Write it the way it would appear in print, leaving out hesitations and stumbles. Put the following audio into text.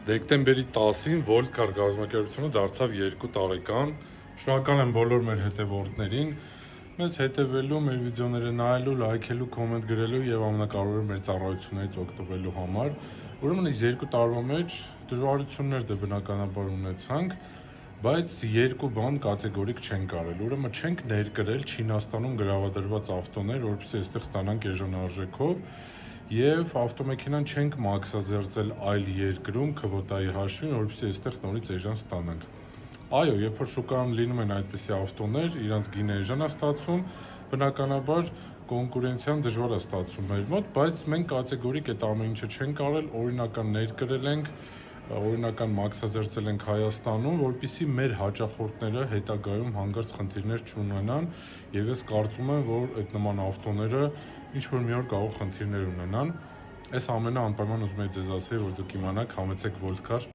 Դեկտեմբերի 10-ին Voltcar կազմակերպությունը դարձավ 2 տարեկան։ Շնորհակալ եմ բոլոր մեր հետևորդներին, մեզ հետևելու, մեր վիդեոները նայելու, լայքելու, կոմենտ գրելու եւ ամենակարևորը մեր ծառայություններից օգտվելու համար։ Ուրեմն այս 2 տարվա մեջ դժվարություններ դե բնականաբար ունեցանք, բայց երկու բան կատեգորիկ չենք արել։ Ուրեմն չենք ներկրել Չինաստանում գրավադրված ավտոներ, որովհետեւ այստեղ ստանանք էժանարժեքով, եւ ավտոմեքենան չենք մաքսազերծել այլ երկրում քվոտայի հաշվին, որովհետեւ այստեղ նորից էժան ստանանք։ Այո, երբ որ շուկայում լինում են այդպիսի ավտոներ, իրանց գինը էժան է ստացվում, բնականաբար կոնկուրենցիան դժվար է ստացվում մեր մոտ, բայց մենք կատեգորիկ այդ ամեն ինչը չենք արել, օրինական ներկրել ենք, օրինական մաքսազերծել ենք Հայաստանում, որպեսզի մեր հաճախորդները հետագայում հանգարց խնդիրներ չունենան, եւ ես կարծում եմ, որ այդ նման ավտոները ինչ որ մի օր կարող խնդիրներ ունենան։ Այս ամենը անպայման ուզում եմ ձեզ ասել, որ դուք իմանաք, համեցեք Voltcar